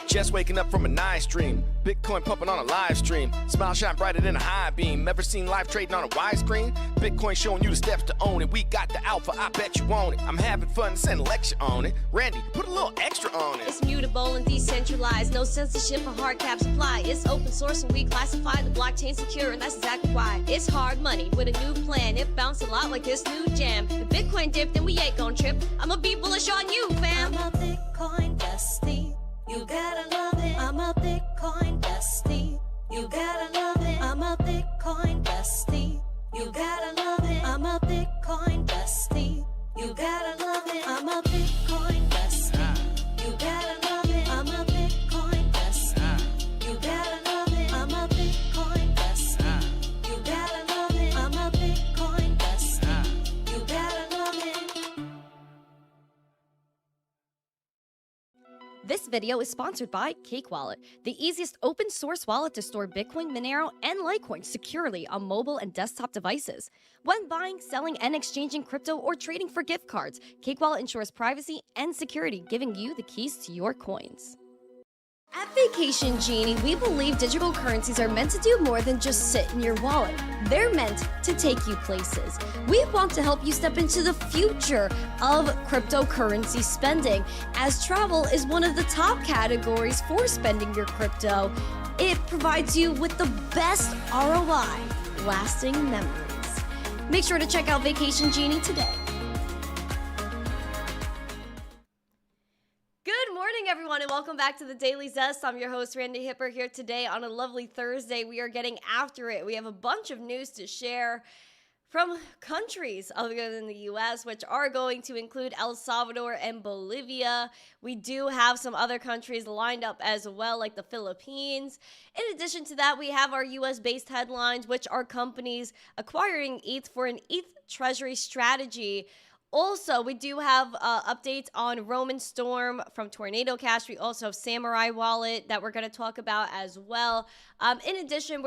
Just waking up from a nice dream. Bitcoin pumping on a live stream. Smile shine brighter than a high beam. Ever seen live trading on a widescreen? Bitcoin showing you the steps to own it. We got the alpha, I bet you want it. I'm having fun, send a lecture on it. Randy, put a little extra on it. It's mutable and decentralized. No censorship or hard cap supply. It's open source and we classify the blockchain secure, and that's exactly why. It's hard money with a new plan. It bounced a lot like this new jam. If Bitcoin dipped, then we ain't gon' trip. I'ma be bullish on you, fam. I'm a Bitcoin bestie. You gotta love it. I'm a Bitcoin bestie. You gotta love it. I'm a Bitcoin bestie. You gotta love it. I'm a Bitcoin bestie. You gotta love it. I'm a Bitcoin bestie. You gotta love it. I'm a Bitcoin bestie. You gotta love it. I'm a Bitcoin bestie. You gotta love it. I'm a Bitcoin bestie. You gotta love it. This video is sponsored by Cake Wallet, the easiest open source wallet to store Bitcoin, Monero, and Litecoin securely on mobile and desktop devices. When buying, selling, and exchanging crypto or trading for gift cards, Cake Wallet ensures privacy and security, giving you the keys to your coins. At Vacation Genie, we believe digital currencies are meant to do more than just sit in your wallet. They're meant to take you places. We want to help you step into the future of cryptocurrency spending, as travel is one of the top categories for spending your crypto. It provides you with the best ROI, lasting memories. Make sure to check out Vacation Genie today. Good morning, everyone, and welcome back to the Daily Zest. I'm your host, Randi Hipper, here today on a lovely Thursday. We are getting after it. We have a bunch of news to share from countries other than the U.S., which are going to include El Salvador and Bolivia. We do have some other countries lined up as well, like the Philippines. In addition to that, we have our U.S.-based headlines, which are companies acquiring ETH for an ETH treasury strategy. Also, we do have updates on Roman Storm from Tornado Cash. We also have Samurai Wallet that we're going to talk about as well. In addition,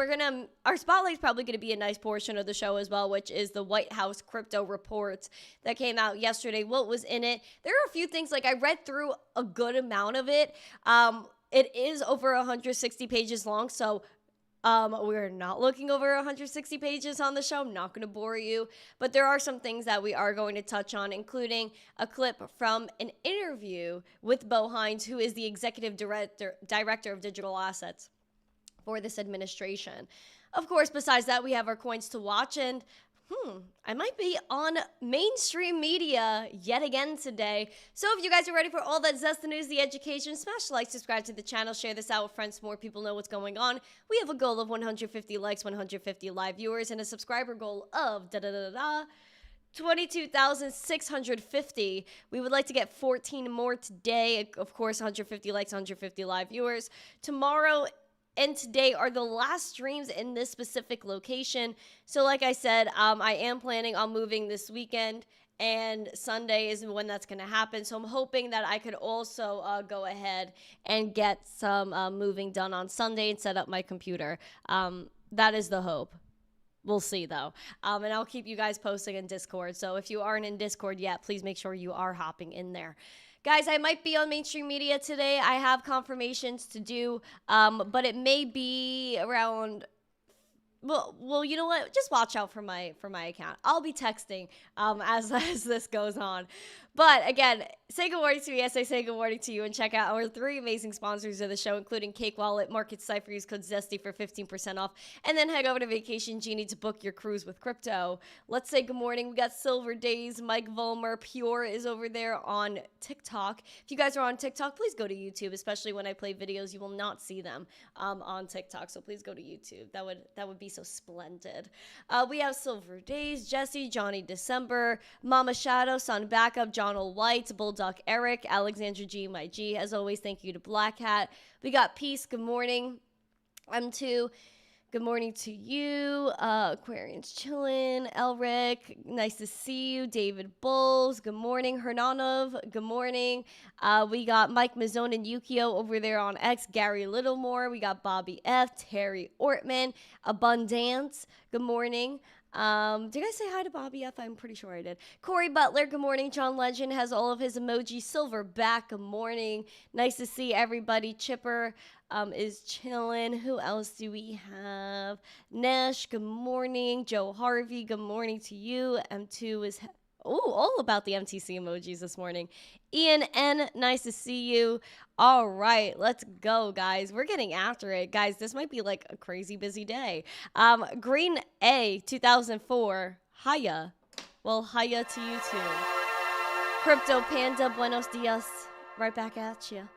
our spotlight is probably going to be a nice portion of the show as well, which is the White House crypto report that came out yesterday. What was in it? There are a few things, like I read through a good amount of it. It is over 160 pages long, so we're not looking over 160 pages on the show. I'm not going to bore you, but there are some things that we are going to touch on, including a clip from an interview with Bo Hines, who is the executive director of digital assets for this administration. Of course, besides that, we have our coins to watch, and I might be on mainstream media yet again today. So if you guys are ready for all that zest, the news, the education, smash the like, subscribe to the channel, share this out with friends so more people know what's going on. We have a goal of 150 likes, 150 live viewers, and a subscriber goal of 22,650. We would like to get 14 more today. Of course, 150 likes, 150 live viewers. Tomorrow and today are the last streams in this specific location. So like I said, I am planning on moving this weekend, and Sunday is when that's going to happen. So I'm hoping that I could also go ahead and get some moving done on Sunday and set up my computer. That is the hope. We'll see, though. And I'll keep you guys posting in Discord. So if you aren't in Discord yet, please make sure you are hopping in there. Guys, I might be on mainstream media today. I have confirmations to do, but it may be around. Well, you know what? Just watch out for my account. I'll be texting as this goes on. But again, say good morning to me as I say good morning to you, and check out our 3 amazing sponsors of the show, including Cake Wallet, Market Cipher. Use code ZESTY for 15% off, and then head over to Vacation Genie to book your cruise with crypto. Let's say good morning. We got Silver Days, Mike Volmer, Pure is over there on TikTok. If you guys are on TikTok, please go to YouTube, especially when I play videos. You will not see them on TikTok, so please go to YouTube. That would be so splendid. We have Silver Days, Jesse, Johnny December, Mama Shadow, Sun Backup, John White, Bulldog Eric, Alexandra G, my G. As always, thank you to Black Hat. We got Peace, good morning. M2, good morning to you. Aquarians chilling. Elric, nice to see you. David Bulls, good morning. Hernanov, good morning. We got Mike Mazzone and Yukio over there on X. Gary Littlemore. We got Bobby F, Terry Ortman, Abundance, good morning. Did I say hi to Bobby F? I'm pretty sure I did. Corey Butler, good morning. John Legend has all of his emoji silver back. Good morning. Nice to see everybody. Chipper is chilling. Who else do we have? Nash, good morning. Joe Harvey, good morning to you. M2 is all about the MTC emojis this morning. Ian N, nice to see you. All right, let's go, guys. We're getting after it. Guys, this might be like a crazy busy day. Green A, 2004. Hiya. Well, hiya to you too. Crypto Panda, buenos dias. Right back at you.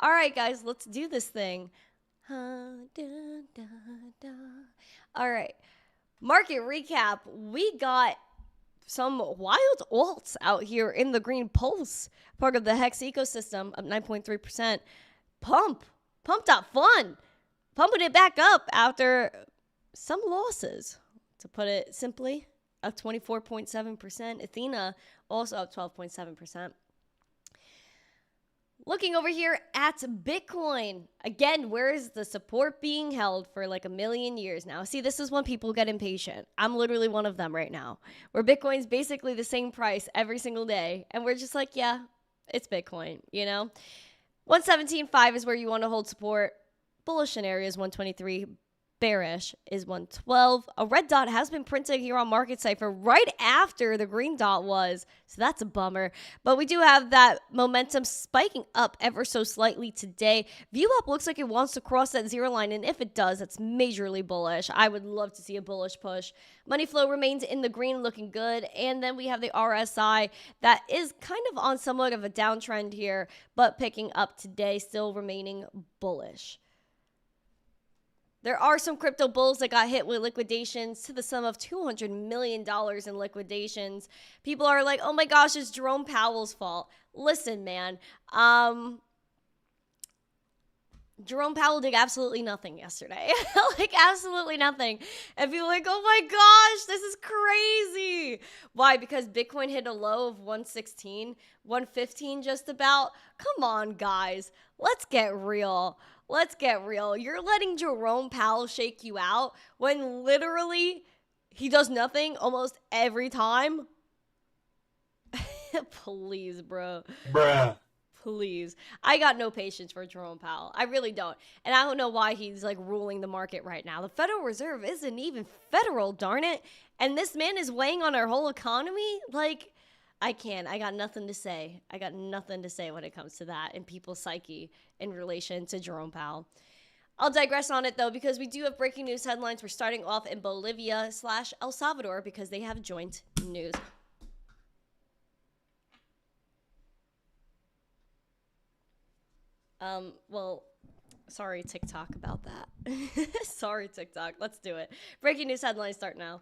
All right, guys, let's do this thing. All right. Market recap. We got some wild alts out here in the green pulse, part of the Hex ecosystem, up 9.3%. Pump.fun, pumping it back up after some losses, to put it simply, up 24.7%. Athena also up 12.7%. Looking over here at Bitcoin. Again, where is the support being held for like a million years now? See, this is when people get impatient. I'm literally one of them right now, where Bitcoin's basically the same price every single day. And we're just like, yeah, it's Bitcoin, you know? 117.5 is where you want to hold support. Bullish scenario is 123. Bearish is 112. A red dot has been printed here on Market Cipher right after the green dot was, so that's a bummer. But we do have that momentum spiking up ever so slightly today. VWAP looks like it wants to cross that zero line, and if it does, that's majorly bullish. I would love to see a bullish push. Money flow remains in the green, looking good. And then we have the RSI that is kind of on somewhat of a downtrend here, but picking up today, still remaining bullish. There are some crypto bulls that got hit with liquidations to the sum of $200 million in liquidations. People are like, oh my gosh, it's Jerome Powell's fault. Listen, man. Jerome Powell did absolutely nothing yesterday. Like, absolutely nothing. And people are like, oh my gosh, this is crazy. Why? Because Bitcoin hit a low of 116, 115 just about. Come on, guys. Let's get real. Let's get real. You're letting Jerome Powell shake you out when literally he does nothing almost every time? Please, bro. Bruh. Please. I got no patience for Jerome Powell. I really don't. And I don't know why he's like ruling the market right now. The Federal Reserve isn't even federal, darn it. And this man is weighing on our whole economy? Like, I can't. I got nothing to say. I got nothing to say when it comes to that and people's psyche in relation to Jerome Powell. I'll digress on it, though, because we do have breaking news headlines. We're starting off in Bolivia / El Salvador because they have joint news. Well, sorry, TikTok, about that. Sorry, TikTok. Let's do it. Breaking news headlines start now.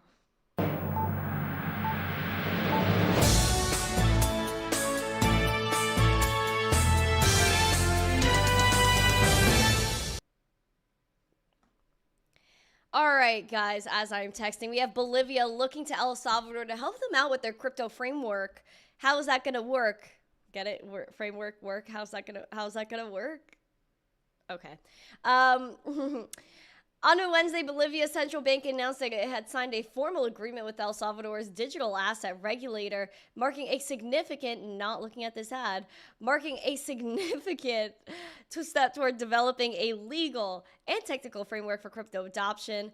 All right, guys, as I'm texting, we have Bolivia looking to El Salvador to help them out with their crypto framework. How is that going to work? Get it? Framework work? How's that going to work? Okay. On a Wednesday, Bolivia's central bank announced that it had signed a formal agreement with El Salvador's digital asset regulator, marking a significant step toward developing a legal and technical framework for crypto adoption.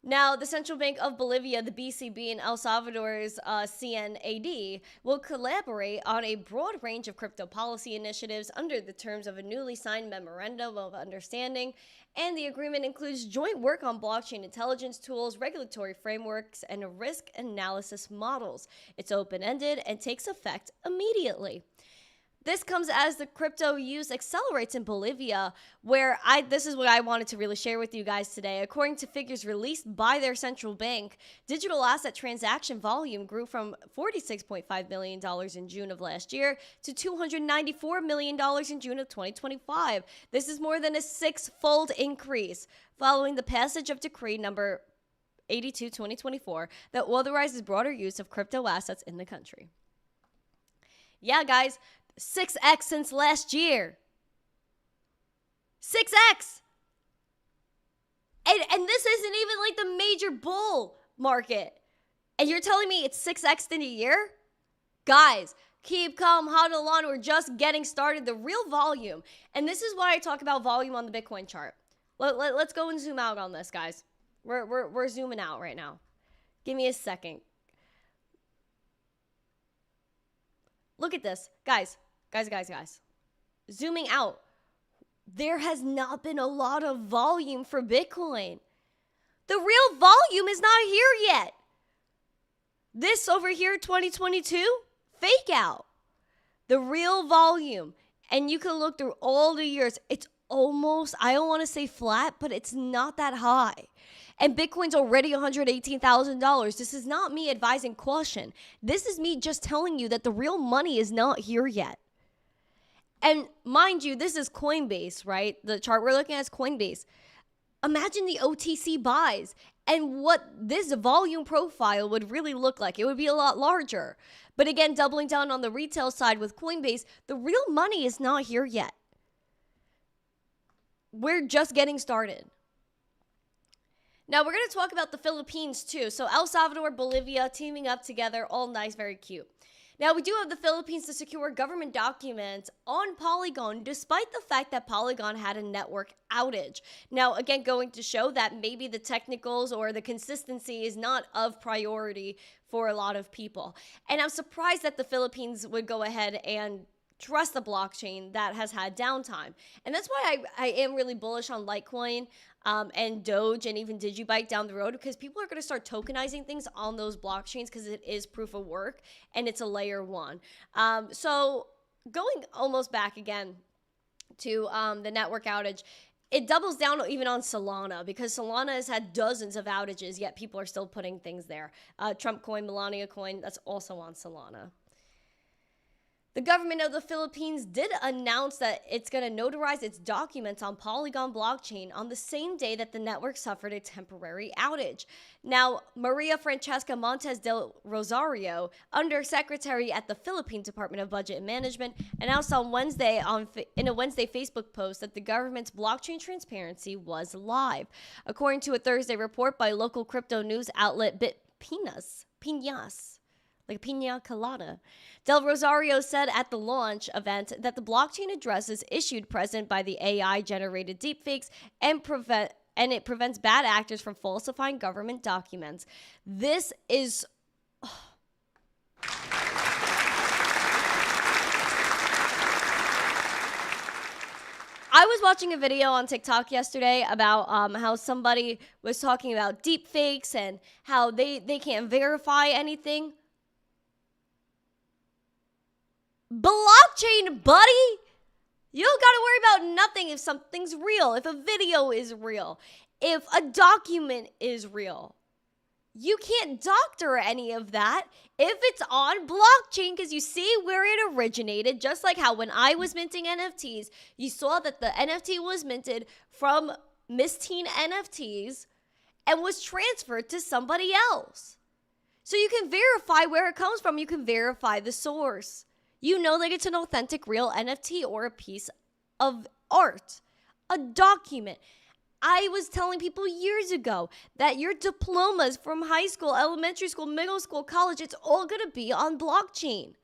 Now, the Central Bank of Bolivia, the BCB, and El Salvador's CNAD will collaborate on a broad range of crypto policy initiatives under the terms of a newly signed Memorandum of Understanding, and the agreement includes joint work on blockchain intelligence tools, regulatory frameworks, and risk analysis models. It's open-ended and takes effect immediately. This comes as the crypto use accelerates in Bolivia, where this is what I wanted to really share with you guys today. According to figures released by their central bank, digital asset transaction volume grew from $46.5 million in June of last year to $294 million in June of 2025. This is more than a six-fold increase following the passage of Decree number 82/2024 that authorizes broader use of crypto assets in the country. Yeah, guys. 6x since last year. 6x. And this isn't even like the major bull market. And you're telling me it's 6x in a year? Guys, keep calm, huddle on. We're just getting started. The real volume. And this is why I talk about volume on the Bitcoin chart. Let's go and zoom out on this, guys. We're zooming out right now. Give me a second. Look at this. Guys. Zooming out. There has not been a lot of volume for Bitcoin. The real volume is not here yet. This over here, 2022, fake out. The real volume. And you can look through all the years. It's almost, I don't want to say flat, but it's not that high. And Bitcoin's already $118,000. This is not me advising caution. This is me just telling you that the real money is not here yet. And mind you, this is Coinbase, right? The chart we're looking at is Coinbase. Imagine the OTC buys and what this volume profile would really look like. It would be a lot larger. But again, doubling down on the retail side with Coinbase, the real money is not here yet. We're just getting started. Now, we're going to talk about the Philippines too. So El Salvador, Bolivia, teaming up together, all nice, very cute. Now, we do have the Philippines to secure government documents on Polygon, despite the fact that Polygon had a network outage. Now, again, going to show that maybe the technicals or the consistency is not of priority for a lot of people. And I'm surprised that the Philippines would go ahead and trust the blockchain that has had downtime. And that's why I am really bullish on Litecoin and Doge and even Digibyte down the road, because people are going to start tokenizing things on those blockchains because it is proof of work and it's a layer one. So going almost back again to the network outage, it doubles down even on Solana, because Solana has had dozens of outages, yet people are still putting things there. Trump coin, Melania coin, that's also on Solana. The government of the Philippines did announce that it's going to notarize its documents on Polygon blockchain on the same day that the network suffered a temporary outage. Now, Maria Francesca Montes del Rosario, Undersecretary at the Philippine Department of Budget and Management, announced on Wednesday in a Wednesday Facebook post that the government's blockchain transparency was live. According to a Thursday report by local crypto news outlet Piñas, like Piña Colada. Del Rosario said at the launch event that the blockchain addresses issues present by the AI-generated deepfakes and it prevents bad actors from falsifying government documents. This is... I was watching a video on TikTok yesterday about how somebody was talking about deepfakes and how they can't verify anything. Blockchain, buddy! You don't gotta worry about nothing if something's real, if a video is real, if a document is real. You can't doctor any of that if it's on blockchain, because you see where it originated, just like how when I was minting NFTs, you saw that the NFT was minted from Misteen NFTs and was transferred to somebody else. So you can verify where it comes from. You can verify the source. You know that it's an authentic, real NFT or a piece of art, a document. I was telling people years ago that your diplomas from high school, elementary school, middle school, college, it's all going to be on blockchain.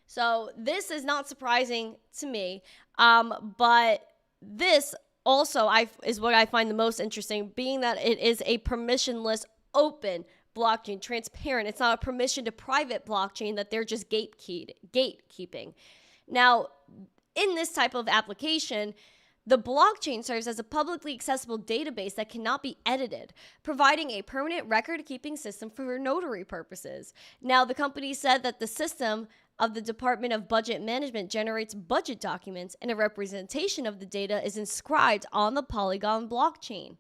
So this is not surprising to me, but this also is what I find the most interesting, being that it is a permissionless, open blockchain, transparent. It's not a permission to private blockchain that they're just gatekeeping. Now, in this type of application, the blockchain serves as a publicly accessible database that cannot be edited, providing a permanent record-keeping system for notary purposes. Now, the company said that the system of the Department of Budget Management generates budget documents, and a representation of the data is inscribed on the Polygon blockchain.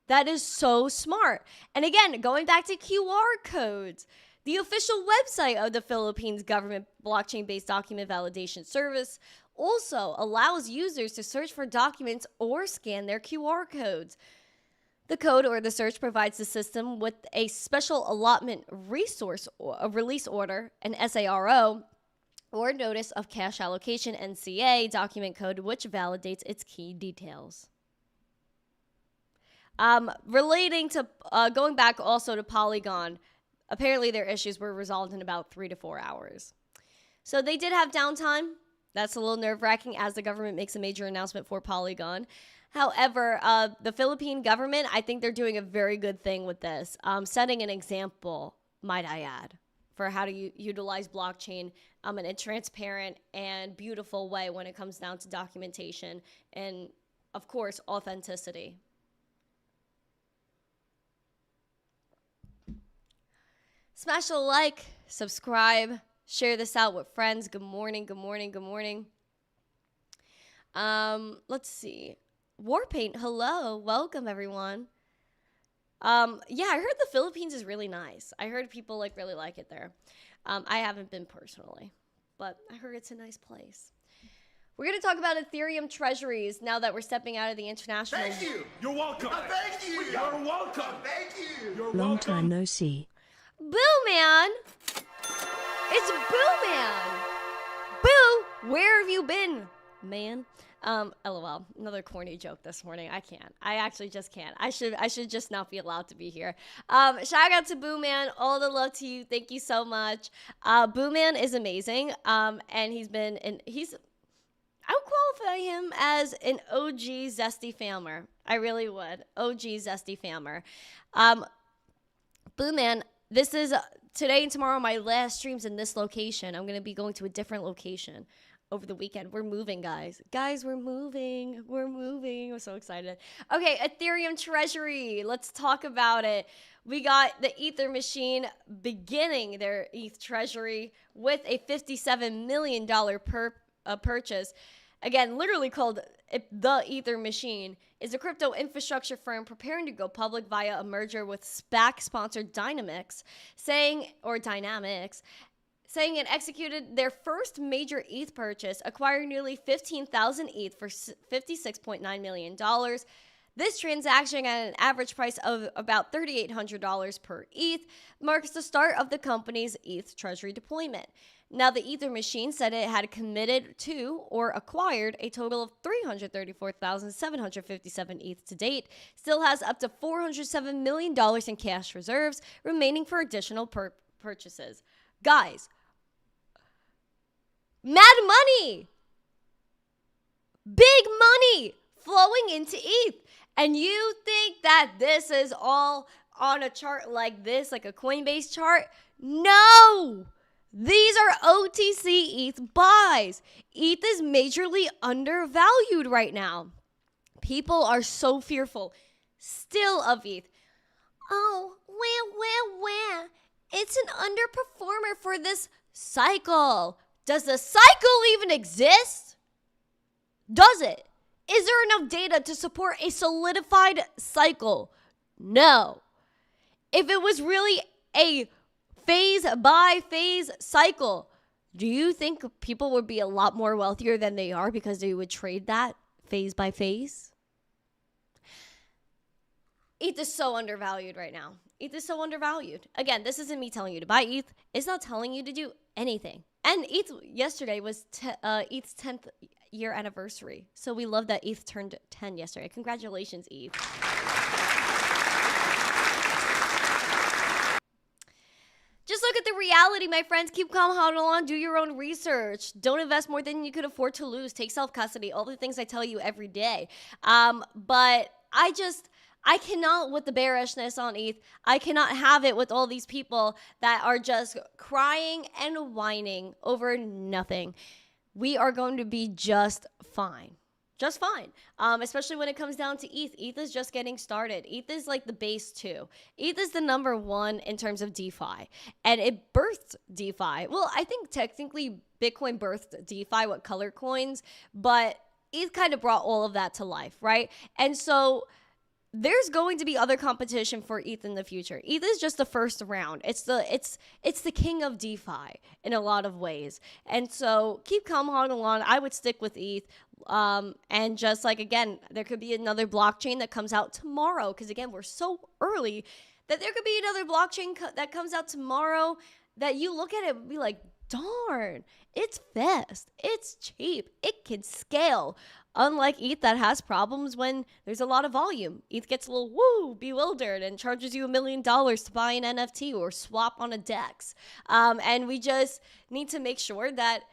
That is so smart. And again, going back to QR codes, the official website of the Philippines government blockchain-based document validation service also allows users to search for documents or scan their QR codes. The code or the search provides the system with a special allotment resource, or a release order, an SARO, or notice of cache allocation NCA document code, which validates its key details. Relating to going back also to Polygon, apparently their issues were resolved in about 3 to 4 hours. So they did have downtime. That's a little nerve-wracking as the government makes a major announcement for Polygon. However, the Philippine government, I think they're doing a very good thing with this, setting an example, might I add, for how to utilize blockchain in a transparent and beautiful way when it comes down to documentation and, of course, authenticity. Smash a like, subscribe, share this out with friends. Good morning, good morning, good morning. Let's see. Warpaint, hello. Welcome, everyone. Yeah, I heard the Philippines is really nice. I heard people really like it there. I haven't been personally, but I heard it's a nice place. We're going to talk about Ethereum treasuries now that we're stepping out of the international. Thank you. You're welcome. Thank you. You're welcome. Thank you. You're Long welcome. time no see. Boo, man. It's Boo, man. Boo, where have you been, man? LOL. Another corny joke this morning. I can't. I actually just can't. I should just not be allowed to be here. Shout out to Boo Man. All the love to you. Thank you so much. Boo Man is amazing. And I would qualify him as an OG Zesty Fammer. I really would. OG Zesty Fammer. Boo Man, this is today and tomorrow my last streams in this location. I'm going to be going to a different location over the weekend. We're moving, guys. We're moving. We're so excited. Okay, Ethereum treasury. Let's talk about it. We got the Ether machine beginning their ETH treasury with a $57 million purchase. Again, literally called the Ether machine, is a crypto infrastructure firm preparing to go public via a merger with SPAC-sponsored Dynamics, saying it executed their first major ETH purchase, acquiring nearly 15,000 ETH for $56.9 million. This transaction at an average price of about $3,800 per ETH marks the start of the company's ETH treasury deployment. Now, the Ether machine said it had committed to or acquired a total of 334,757 ETH to date, still has up to $407 million in cash reserves remaining for additional purchases. Guys, mad money, big money flowing into ETH. And you think that this is all on a chart like this, like a Coinbase chart? No! These are OTC ETH buys. ETH is majorly undervalued right now. People are so fearful still of ETH. Oh, where? It's an underperformer for this cycle. Does the cycle even exist? Does it? Is there enough data to support a solidified cycle? No. If it was really a phase by phase cycle, do you think people would be a lot more wealthier than they are because they would trade that phase by phase? ETH is so undervalued right now. ETH is so undervalued. Again, this isn't me telling you to buy ETH. It's not telling you to do anything. And ETH yesterday was ETH's 10th year anniversary. So we love that ETH turned 10 yesterday. Congratulations, ETH. Just look at the reality, my friends. Keep calm, huddle on, do your own research. Don't invest more than you could afford to lose. Take self-custody, all the things I tell you every day. But I cannot with the bearishness on ETH. I cannot have it with all these people that are just crying and whining over nothing. We are going to be just fine. Just fine. Especially when it comes down to ETH. ETH is just getting started. ETH is like the base 2. ETH is the number 1 in terms of DeFi. And it birthed DeFi. Well, I think technically Bitcoin birthed DeFi with color coins. But ETH kind of brought all of that to life, right? And so there's going to be other competition for ETH in the future. ETH is just the first round. It's the king of DeFi in a lot of ways. And so keep calm, huddle on. I would stick with ETH. And just like, again, there could be another blockchain that comes out tomorrow. Because again, we're so early that there could be another blockchain that comes out tomorrow that you look at it and be like, darn, it's fast, it's cheap, it can scale. Unlike ETH that has problems when there's a lot of volume. ETH gets a little bewildered and charges you $1 million to buy an NFT or swap on a DEX. And we just need to make sure that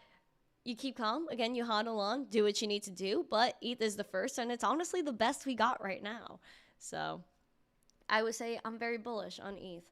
you keep calm. Again, you hodl on, do what you need to do. But ETH is the first, and it's honestly the best we got right now. So I would say I'm very bullish on ETH.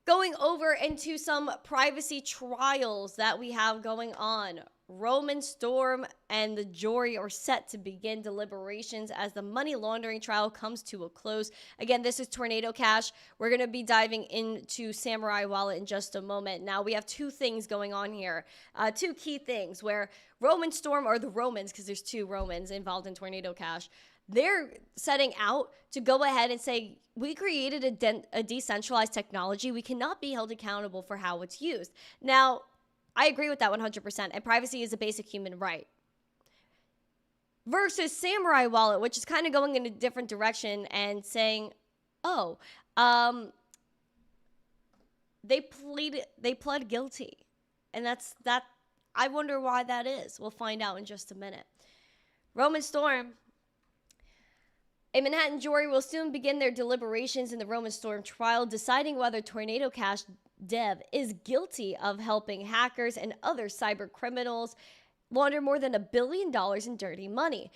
Going over into some privacy trials that we have going on. Roman Storm and the jury are set to begin deliberations as the money laundering trial comes to a close. Again, this is Tornado Cash. We're going to be diving into Samurai Wallet in just a moment. Now, we have two things going on here. Two key things where Roman Storm, or the Romans, because there's two Romans involved in Tornado Cash, they're setting out to go ahead and say, we created a decentralized technology. We cannot be held accountable for how it's used. Now, I agree with that 100%, and privacy is a basic human right. Versus Samurai Wallet, which is kind of going in a different direction and saying, they pled guilty. And that. I wonder why that is. We'll find out in just a minute. Roman Storm. A Manhattan jury will soon begin their deliberations in the Roman Storm trial, deciding whether Tornado Cash Dev is guilty of helping hackers and other cyber criminals launder more than $1 billion in dirty money.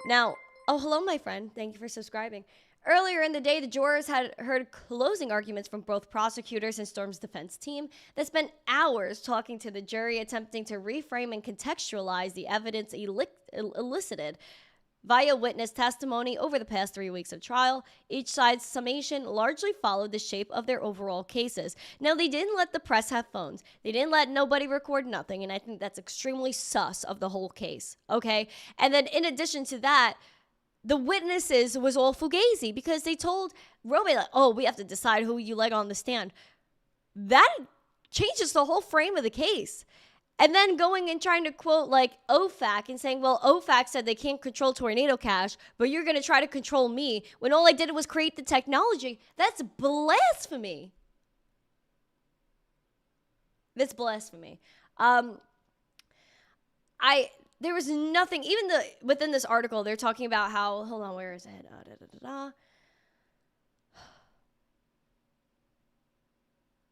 Now, hello, my friend. Thank you for subscribing. Earlier in the day, the jurors had heard closing arguments from both prosecutors and Storm's defense team that spent hours talking to the jury, attempting to reframe and contextualize the evidence elicited via witness testimony over the past 3 weeks of trial. Each side's summation largely followed the shape of their overall cases. Now, they didn't let the press have phones. They didn't let nobody record nothing, and I think that's extremely sus of the whole case, okay? And then in addition to that, the witnesses was all fugazi because they told Roman, like, we have to decide who you let on the stand. That changes the whole frame of the case. And then going and trying to quote like OFAC and saying, well, OFAC said they can't control Tornado Cash, but you're going to try to control me when all I did was create the technology. That's blasphemy. That's blasphemy. There was nothing, even within this article, they're talking about how, hold on, where is it?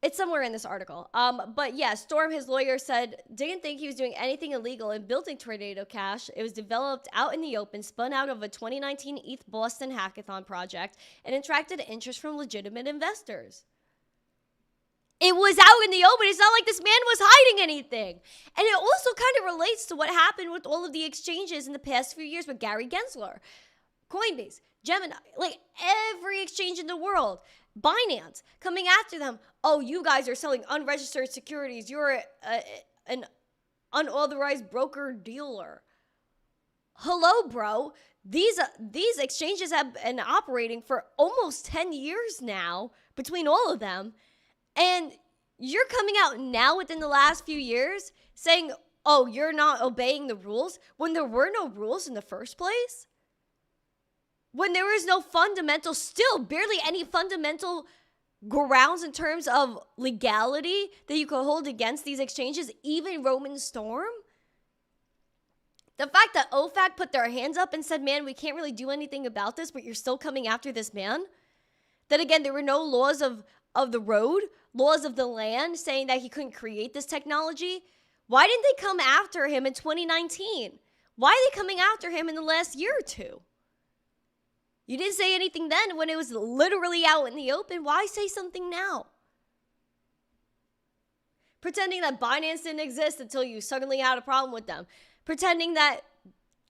It's somewhere in this article. But yeah, Storm, his lawyer, said, didn't think he was doing anything illegal in building Tornado Cash. It was developed out in the open, spun out of a 2019 ETH Boston hackathon project, and attracted interest from legitimate investors. It was out in the open. It's not like this man was hiding anything. And it also kind of relates to what happened with all of the exchanges in the past few years with Gary Gensler, Coinbase, Gemini, like every exchange in the world. Binance coming after them. Oh, you guys are selling unregistered securities. You're an unauthorized broker dealer. Hello, bro. These exchanges have been operating for almost 10 years now between all of them. And you're coming out now within the last few years saying, oh, you're not obeying the rules when there were no rules in the first place? When there is no fundamental, still barely any fundamental grounds in terms of legality that you could hold against these exchanges, even Roman Storm? The fact that OFAC put their hands up and said, man, we can't really do anything about this, but you're still coming after this man? Then again, there were no laws of the road, laws of the land saying that he couldn't create this technology. Why didn't they come after him in 2019? Why are they coming after him in the last year or two? You didn't say anything then when it was literally out in the open. Why say something now? Pretending that Binance didn't exist until you suddenly had a problem with them. Pretending that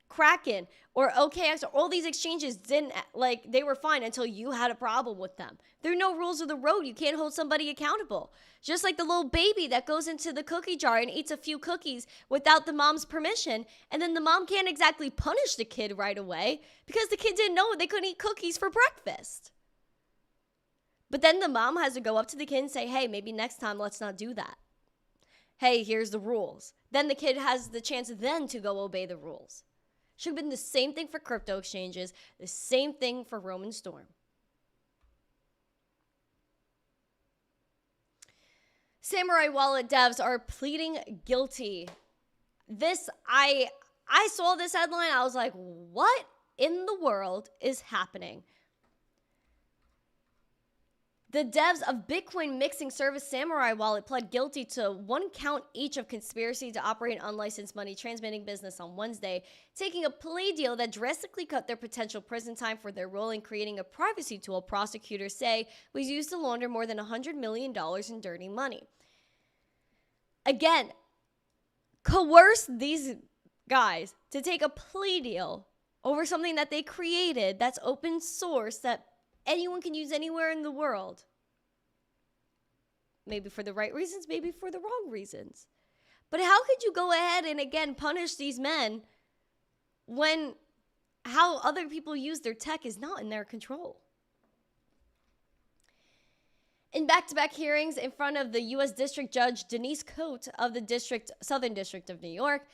Kraken or OKX or all these exchanges didn't, like, they were fine until you had a problem with them. There are no rules of the road. You can't hold somebody accountable. Just like the little baby that goes into the cookie jar and eats a few cookies without the mom's permission, and then the mom can't exactly punish the kid right away because the kid didn't know they couldn't eat cookies for breakfast. But then the mom has to go up to the kid and say, hey, maybe next time let's not do that. Hey, here's the rules. Then the kid has the chance then to go obey the rules. Should have been the same thing for crypto exchanges, the same thing for Roman Storm. Samurai Wallet devs are pleading guilty. I saw this headline. I was like, what in the world is happening? The devs of Bitcoin mixing service Samurai Wallet pled guilty to 1 count each of conspiracy to operate an unlicensed money transmitting business on Wednesday, taking a plea deal that drastically cut their potential prison time for their role in creating a privacy tool prosecutors say was used to launder more than $100 million in dirty money. Again, coerce these guys to take a plea deal over something that they created that's open source that anyone can use anywhere in the world. Maybe for the right reasons, maybe for the wrong reasons. But how could you go ahead and again punish these men when how other people use their tech is not in their control? In back-to-back hearings in front of the U.S. District Judge Denise Cote of the Southern District of New York,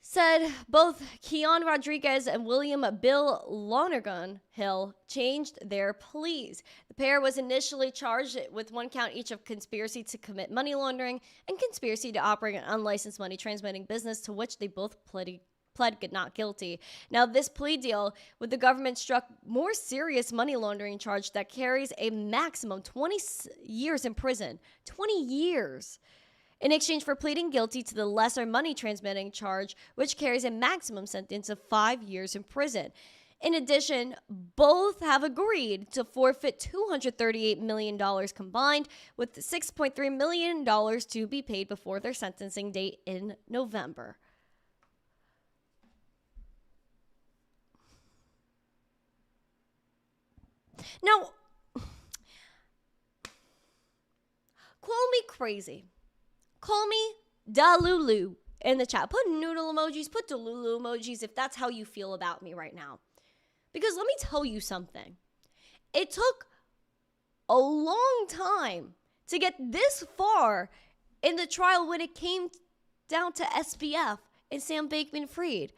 said both Keon Rodriguez and William Bill Lonergan Hill changed their pleas. The pair was initially charged with 1 count each of conspiracy to commit money laundering and conspiracy to operate an unlicensed money transmitting business, to which they both pled not guilty. Now, this plea deal with the government struck more serious money laundering charge that carries a maximum 20 years in prison. 20 years. In exchange for pleading guilty to the lesser money transmitting charge, which carries a maximum sentence of 5 years in prison. In addition, both have agreed to forfeit $238 million combined, with $6.3 million to be paid before their sentencing date in November. Now, call me crazy. Call me Dalulu in the chat. Put noodle emojis, put Delulu emojis if that's how you feel about me right now. Because let me tell you something. It took a long time to get this far in the trial when it came down to SBF and Sam Bankman-Fried.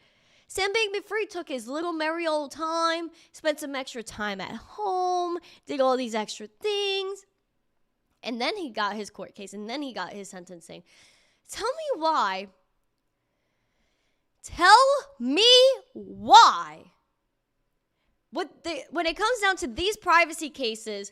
Sam Bankman-Fried took his little merry old time, spent some extra time at home, did all these extra things. And then he got his court case, and then he got his sentencing. Tell me why. Tell me why. When it comes down to these privacy cases,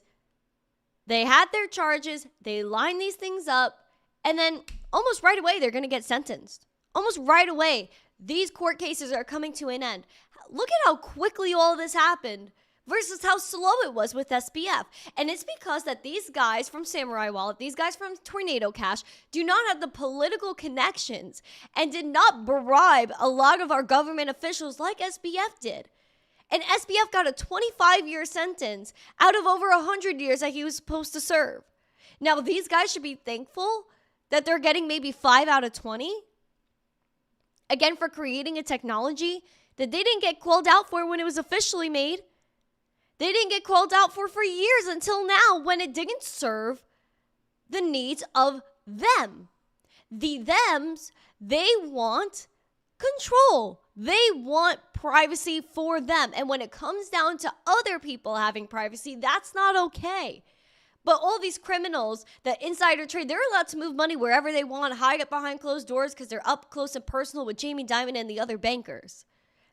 they had their charges, they line these things up, and then almost right away, they're going to get sentenced. Almost right away, these court cases are coming to an end. Look at how quickly all this happened versus how slow it was with SBF. And it's because that these guys from Samurai Wallet, these guys from Tornado Cash, do not have the political connections and did not bribe a lot of our government officials like SBF did. And SBF got a 25-year sentence out of over 100 years that he was supposed to serve. Now, these guys should be thankful that they're getting maybe 5 out of 20. Again, for creating a technology that they didn't get called out for when it was officially made. They didn't get called out for years until now when it didn't serve the needs of them. The thems, they want control. They want privacy for them. And when it comes down to other people having privacy, that's not okay. But all these criminals that insider trade, they're allowed to move money wherever they want, hide it behind closed doors because they're up close and personal with Jamie Dimon and the other bankers.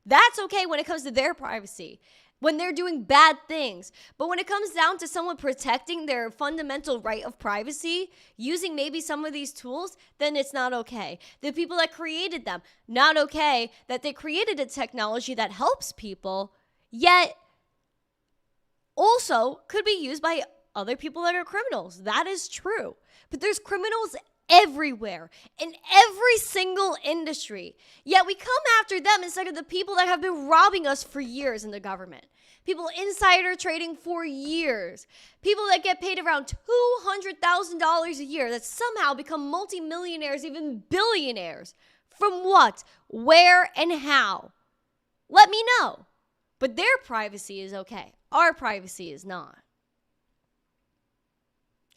That's okay when it comes to their privacy, when they're doing bad things. But when it comes down to someone protecting their fundamental right of privacy, using maybe some of these tools, then it's not okay. The people that created them, not okay that they created a technology that helps people, yet also could be used by other people that are criminals. That is true. But there's criminals everywhere, in every single industry. Yet we come after them instead of the people that have been robbing us for years in the government. People insider trading for years. People that get paid around $200,000 a year that somehow become multimillionaires, even billionaires. From what, where, and how? Let me know. But their privacy is okay. Our privacy is not.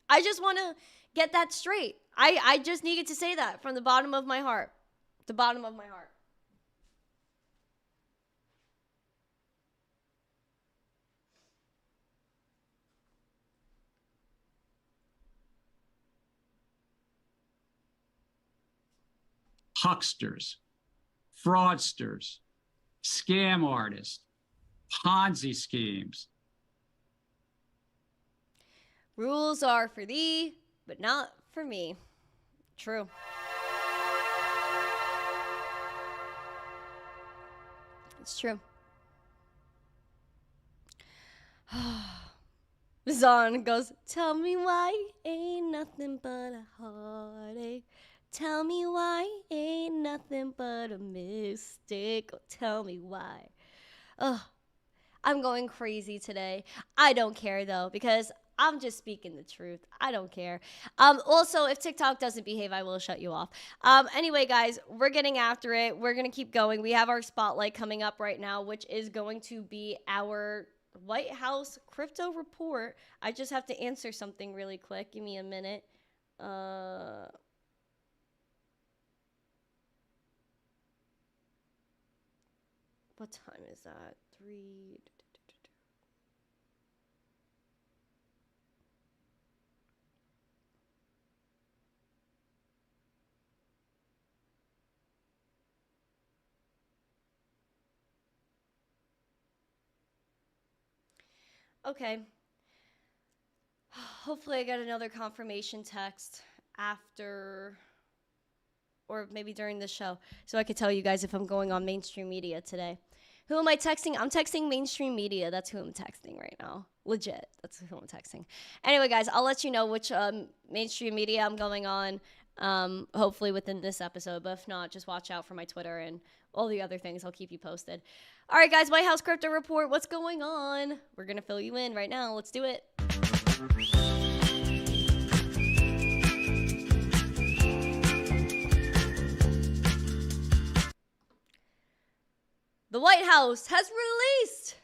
I just want to get that straight. I just needed to say that from the bottom of my heart. The bottom of my heart. hucksters, fraudsters, scam artists, Ponzi schemes. Rules are for thee, but not for me. True. It's true. Zahn goes, tell me why ain't nothing but a heartache. Tell me why ain't nothing but a mistake. Oh, tell me why. Ugh, I'm going crazy today. I don't care though, because I'm just speaking the truth. I don't care. Also, if TikTok doesn't behave, I will shut you off. Anyway, guys, we're getting after it. We're going to keep going. We have our spotlight coming up right now, which is going to be our White House crypto report. I just have to answer something really quick. Give me a minute. What time is that? 3. Okay. Hopefully I get another confirmation text after, or maybe during the show, so I could tell you guys if I'm going on mainstream media today. Who am I texting? I'm texting mainstream media. That's who I'm texting right now. Legit. That's who I'm texting. Anyway, guys, I'll let you know which mainstream media I'm going on, hopefully within this episode. But if not, just watch out for my Twitter and all the other things. I'll keep you posted. All right, guys, White House Crypto Report. What's going on? We're going to fill you in right now. Let's do it. The White House has released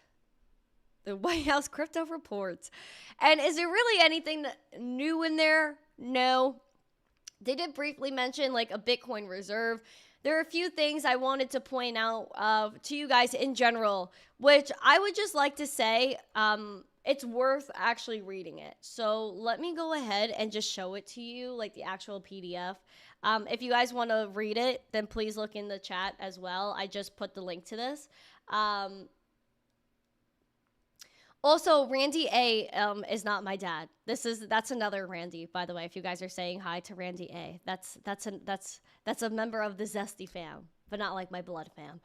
the White House Crypto Report. And is there really anything new in there? No. They did briefly mention like a Bitcoin reserve. There are a few things I wanted to point out to you guys in general, which I would just like to say it's worth actually reading it. So let me go ahead and just show it to you, like the actual PDF. If you guys want to read it, then please look in the chat as well. I just put the link to this. Also, Randy A is not my dad. That's another Randy, by the way. If you guys are saying hi to Randy A, that's a member of the Zesty fam, but not like my blood fam.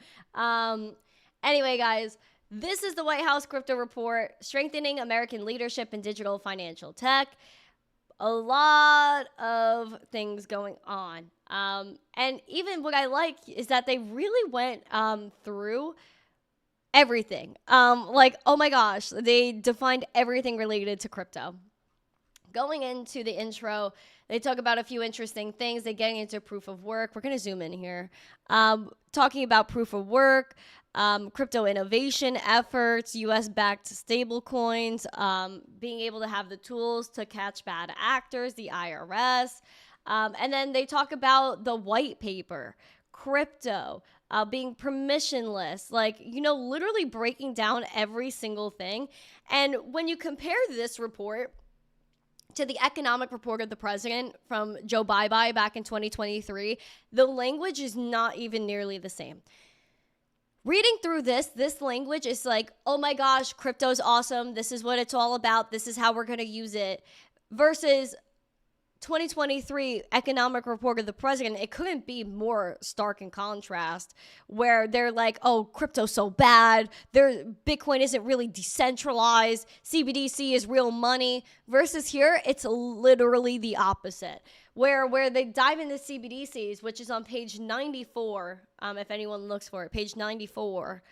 Anyway, guys, this is the White House Crypto Report: strengthening American leadership in digital financial tech. A lot of things going on, and even what I like is that they really went through everything. Like, oh my gosh, they defined everything related to crypto. Going into the intro, they talk about a few interesting things. They're getting into proof of work. We're going to zoom in here. Talking about proof of work, crypto innovation efforts, US-backed stable coins, being able to have the tools to catch bad actors, the IRS. And then they talk about the white paper, crypto, being permissionless, like, you know, literally breaking down every single thing. And when you compare this report to the economic report of the president from Joe Biden back in 2023, the language is not even nearly the same. Reading through this language is like, oh my gosh, crypto's awesome. This is what it's all about. This is how we're going to use it. Versus 2023 economic report of the president, it couldn't be more stark in contrast, where they're like, oh, crypto's so bad, Bitcoin isn't really decentralized, CBDC is real money, versus here it's literally the opposite, where they dive into CBDCs, which is on page 94, if anyone looks for it, page 94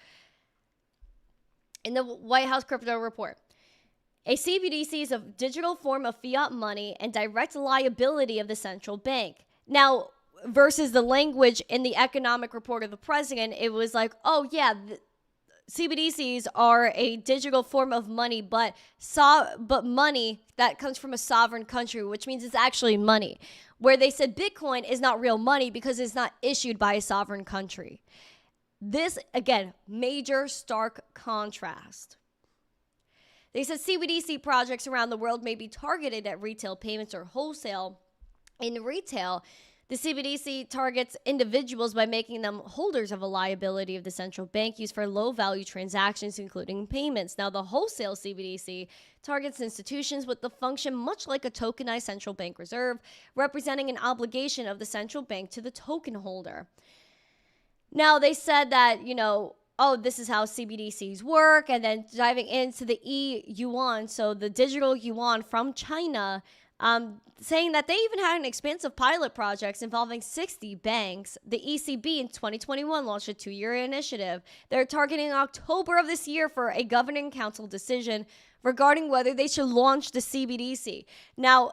in the White House Crypto Report. A CBDC is a digital form of fiat money and direct liability of the central bank. Now, versus the language in the economic report of the president, it was like, oh yeah, CBDCs are a digital form of money, but money that comes from a sovereign country, which means it's actually money. Where they said Bitcoin is not real money because it's not issued by a sovereign country. This, again, major stark contrast. They said CBDC projects around the world may be targeted at retail payments or wholesale. In retail, The CBDC targets individuals by making them holders of a liability of the central bank used for low-value transactions, including payments. Now, the wholesale CBDC targets institutions with the function much like a tokenized central bank reserve, representing an obligation of the central bank to the token holder. Now, they said that, you know, oh, this is how CBDCs work, and then diving into the e-yuan, so the digital yuan from China, saying that they even had an expansive pilot projects involving 60 banks. The ECB in 2021 launched a 2-year initiative. They're targeting October of this year for a governing council decision regarding whether they should launch the CBDC. Now,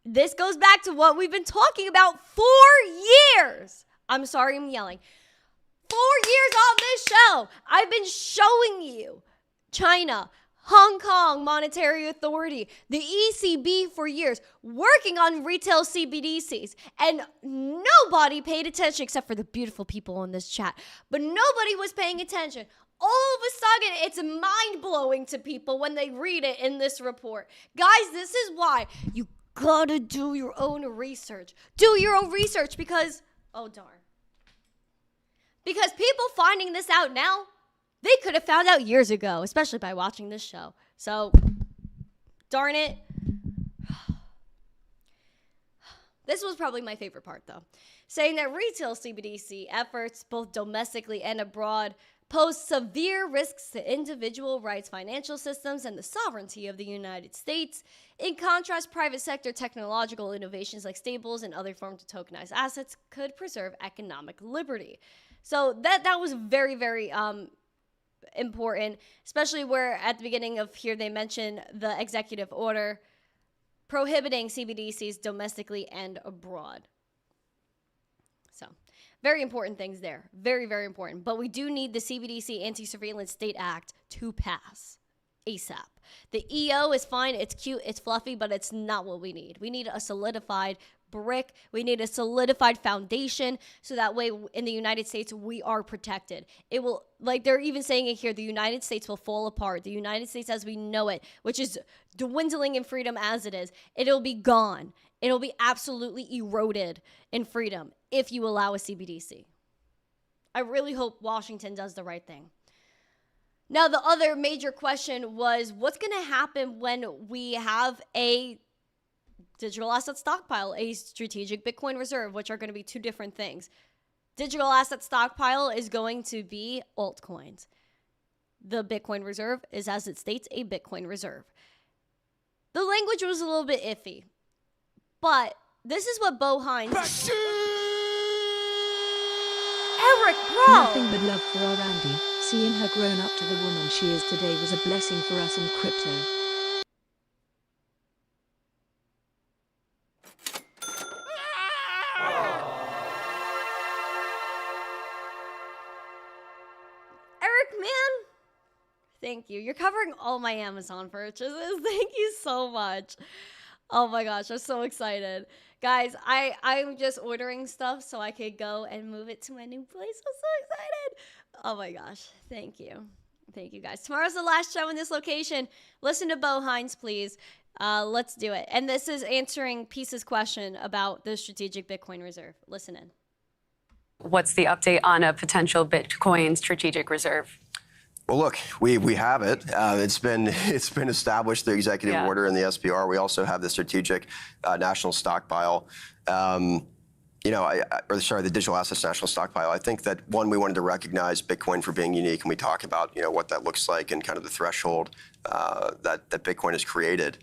this goes back to what we've been talking about for years. I'm sorry I'm yelling. 4 years on this show, I've been showing you China, Hong Kong Monetary Authority, the ECB for years, working on retail CBDCs, and nobody paid attention except for the beautiful people in this chat. But nobody was paying attention. All of a sudden, it's mind-blowing to people when they read it in this report. Guys, this is why you gotta do your own research. Do your own research because, oh darn. Because people finding this out now, they could have found out years ago, especially by watching this show. So, darn it. This was probably my favorite part, though. Saying that retail CBDC efforts, both domestically and abroad, pose severe risks to individual rights, financial systems, and the sovereignty of the United States. In contrast, private sector technological innovations like stables and other forms of tokenized assets could preserve economic liberty. So that was very, very important, especially where at the beginning of here they mention the executive order prohibiting CBDCs domestically and abroad. So very important things there. Very, very important. But we do need the CBDC Anti-Surveillance State Act to pass ASAP. The EO is fine. It's cute. It's fluffy, but it's not what we need. We need a solidified brick. We need a solidified foundation so that way in the United States we are protected. It will, like they're even saying it here, the United States will fall apart. The United States as we know it, which is dwindling in freedom as it is, it'll be gone. It'll be absolutely eroded in freedom if you allow a CBDC. I really hope Washington does the right thing. Now, the other major question was what's going to happen when we have a digital asset stockpile, a strategic Bitcoin reserve, which are going to be two different things. Digital asset stockpile is going to be altcoins. The Bitcoin reserve is, as it states, a Bitcoin reserve. The language was a little bit iffy, but this is what Bo Hines... Eric, bro! Nothing but love for our Randi. Seeing her grown up to the woman she is today was a blessing for us in crypto. Thank you. You're covering all my Amazon purchases. Thank you so much. Oh my gosh, I'm so excited. Guys, I'm just ordering stuff so I could go and move it to my new place. I'm so excited. Oh my gosh. Thank you. Thank you, guys. Tomorrow's the last show in this location. Listen to Bo Hines, please. Let's do it. And this is answering Peace's question about the strategic Bitcoin reserve. Listen in. What's the update on a potential Bitcoin strategic reserve? Well, look, we have it. It's been established through executive order in the SPR. We also have the strategic national stockpile. The digital assets national stockpile. I think that one, we wanted to recognize Bitcoin for being unique, and we talk about what that looks like and kind of the threshold that Bitcoin has created.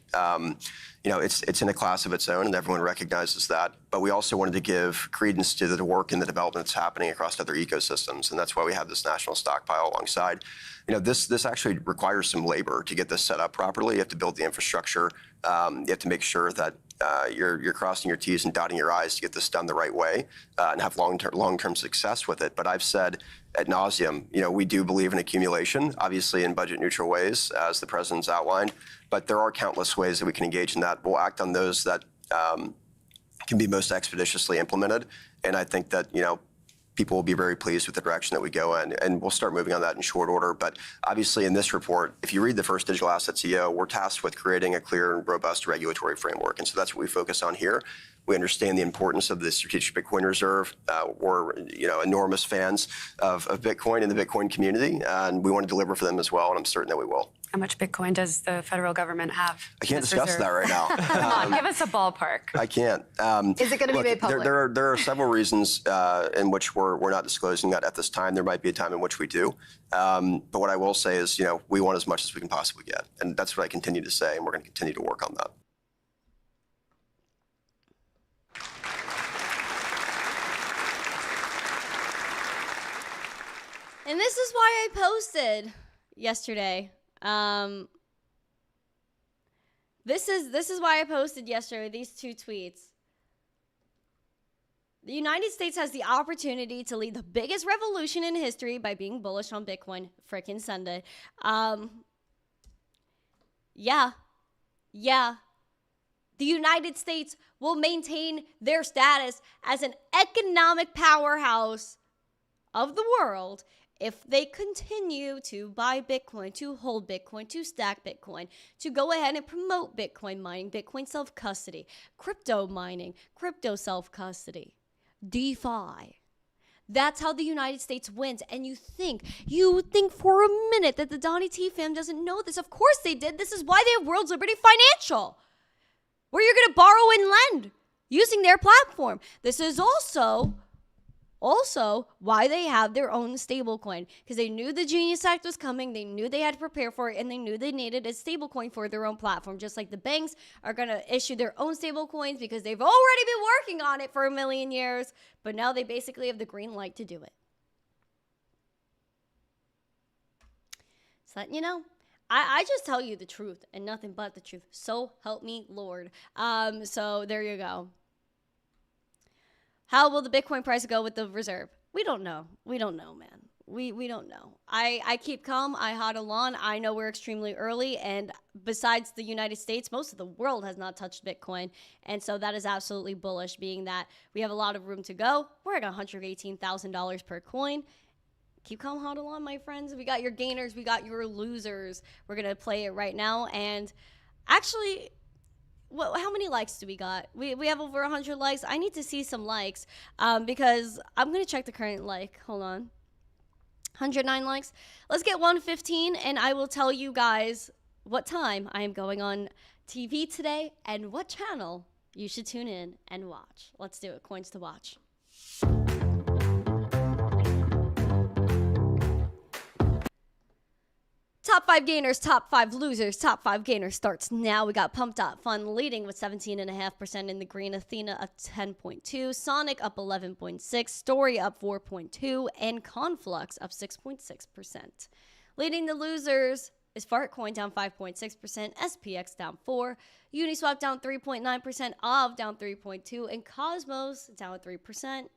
It's in a class of its own, and everyone recognizes that. But we also wanted to give credence to the work and the development that's happening across other ecosystems, and that's why we have this national stockpile alongside. This actually requires some labor to get this set up properly. You have to build the infrastructure. You have to make sure that you're crossing your T's and dotting your I's to get this done the right way and have long-term success with it. But I've said ad nauseum, we do believe in accumulation, obviously in budget-neutral ways, as the president's outlined. But there are countless ways that we can engage in that. We'll act on those that can be most expeditiously implemented. And I think that, people will be very pleased with the direction that we go in, and we'll start moving on that in short order. But obviously in this report, if you read the first Digital Assets EO, we're tasked with creating a clear and robust regulatory framework. And so that's what we focus on here. We understand the importance of the Strategic Bitcoin Reserve. We're enormous fans of Bitcoin and the Bitcoin community, and we want to deliver for them as well, and I'm certain that we will. How much Bitcoin does the federal government have? I can't discuss that right now. Come on, give us a ballpark. I can't. Is it going to be made public? There are several reasons in which we're not disclosing that at this time. There might be a time in which we do. But what I will say is, we want as much as we can possibly get. And that's what I continue to say, and we're going to continue to work on that. And this is why I posted yesterday. This is why I posted yesterday these two tweets. The United States has the opportunity to lead the biggest revolution in history by being bullish on Bitcoin. Frickin' send it. Yeah. The United States will maintain their status as an economic powerhouse of the world if they continue to buy Bitcoin, to hold Bitcoin, to stack Bitcoin, to go ahead and promote Bitcoin mining, Bitcoin self-custody, crypto mining, crypto self-custody, DeFi. That's how the United States wins. And you think for a minute that the Donnie T fam doesn't know this. Of course they did. This is why they have World's Liberty Financial, where you're going to borrow and lend using their platform. This is also why they have their own stablecoin, because they knew the Genius Act was coming, they knew they had to prepare for it, and they knew they needed a stablecoin for their own platform, just like the banks are going to issue their own stablecoins because they've already been working on it for a million years, but now they basically have the green light to do it. So letting you know. I just tell you the truth and nothing but the truth. So help me, Lord. So there you go. How will the Bitcoin price go with the reserve? We don't know. We don't know, man. We don't know. I keep calm. I hodl on. I know we're extremely early. And besides the United States, most of the world has not touched Bitcoin. And so that is absolutely bullish, being that we have a lot of room to go. We're at $118,000 per coin. Keep calm, hodl on, my friends. We got your gainers. We got your losers. We're going to play it right now. And actually, how many likes do we got? We have over 100 likes. I need to see some likes because I'm going to check the current like. Hold on. 109 likes. Let's get 115, and I will tell you guys what time I am going on TV today and what channel you should tune in and watch. Let's do it. Coins to watch. Top 5 gainers, top 5 losers, top 5 gainers starts now. We got Pump.Fun leading with 17.5% in the green. Athena up 10.2%. Sonic up 11.6%. Story up 4.2%. And Conflux up 6.6%. Leading the losers is Fartcoin down 5.6%. SPX down 4%. Uniswap down 3.9%. OV down 3.2%. And Cosmos down 3%.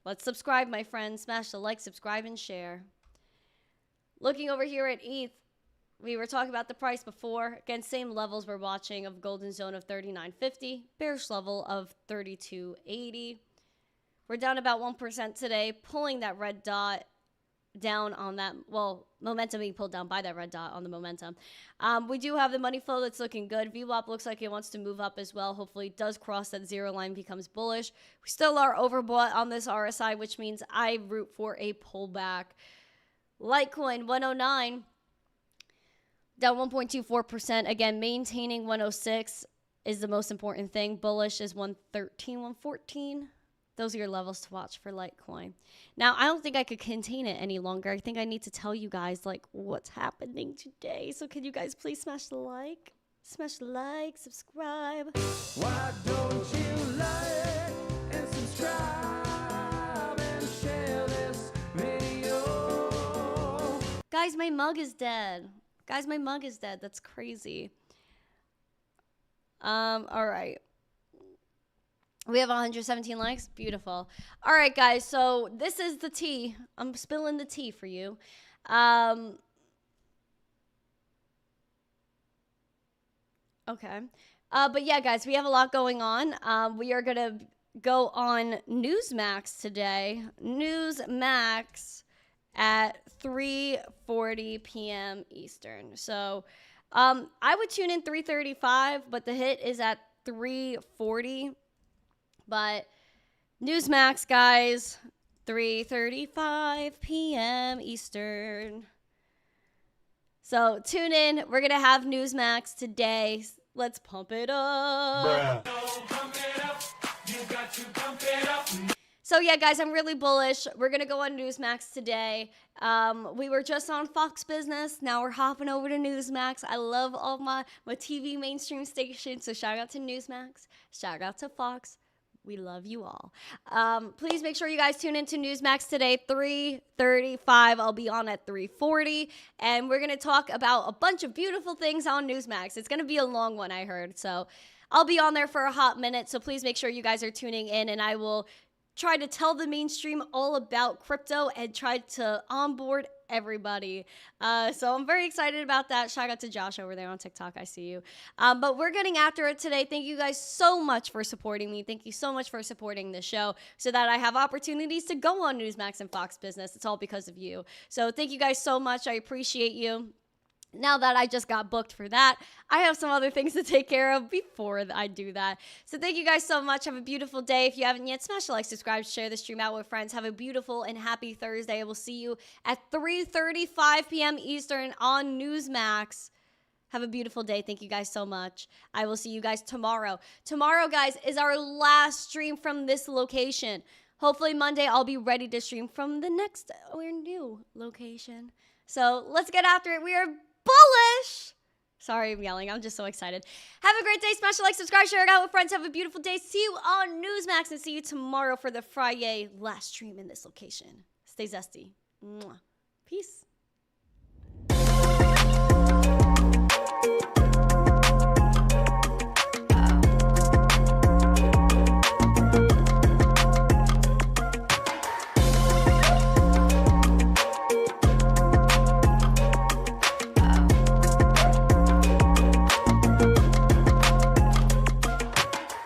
Let's subscribe, my friends. Smash the like, subscribe, and share. Looking over here at ETH, we were talking about the price before. Again, same levels we're watching of golden zone of 39.50, bearish level of 32.80. We're down about 1% today, pulling that red dot down on that, well, momentum being pulled down by that red dot on the momentum. We do have the money flow that's looking good. VWAP looks like it wants to move up as well. Hopefully it does cross that zero line, becomes bullish. We still are overbought on this RSI, which means I root for a pullback. Litecoin 109 down 1.24%. Again, maintaining 106 is the most important thing. Bullish is 113, 114. Those are your levels to watch for Litecoin. Now, I don't think I could contain it any longer. I think I need to tell you guys like what's happening today. So can you guys please smash the like? Smash the like, subscribe. Why don't you like and subscribe and share this video? Guys, my mug is dead. Guys, my mug is dead. That's crazy. All right. We have 117 likes. Beautiful. All right, guys. So this is the tea. I'm spilling the tea for you. Okay. But yeah, guys, we have a lot going on. We are going to go on Newsmax today. Newsmax at 3:40 p.m. Eastern. So I would tune in 3:35, but the hit is at 3:40. But Newsmax, guys, 3:35 p.m. Eastern. So tune in. We're going to have Newsmax today. Let's pump it up. So yeah, guys, I'm really bullish. We're going to go on Newsmax today. We were just on Fox Business. Now we're hopping over to Newsmax. I love all my TV mainstream stations. So shout out to Newsmax. Shout out to Fox. We love you all. Please make sure you guys tune into Newsmax today, 3:35. I'll be on at 3:40. And we're going to talk about a bunch of beautiful things on Newsmax. It's going to be a long one, I heard. So I'll be on there for a hot minute. So please make sure you guys are tuning in. And I will try to tell the mainstream all about crypto and try to onboard everybody. So I'm very excited about that. Shout out to Josh over there on TikTok. I see you. But we're getting after it today. Thank you guys so much for supporting me. Thank you so much for supporting the show so that I have opportunities to go on Newsmax and Fox Business. It's all because of you. So thank you guys so much. I appreciate you. Now that I just got booked for that, I have some other things to take care of before I do that. So thank you guys so much. Have a beautiful day. If you haven't yet, smash the like, subscribe, share the stream out with friends. Have a beautiful and happy Thursday. I will see you at 3:35 p.m. Eastern on Newsmax. Have a beautiful day. Thank you guys so much. I will see you guys tomorrow. Tomorrow, guys, is our last stream from this location. Hopefully Monday I'll be ready to stream from the next or new location. So let's get after it. We are bullish. Sorry, I'm yelling. I'm just so excited. Have a great day. Smash the like, subscribe, share it out with friends. Have a beautiful day. See you on Newsmax and see you tomorrow for the Friday last stream in this location. Stay zesty. Mwah. Peace.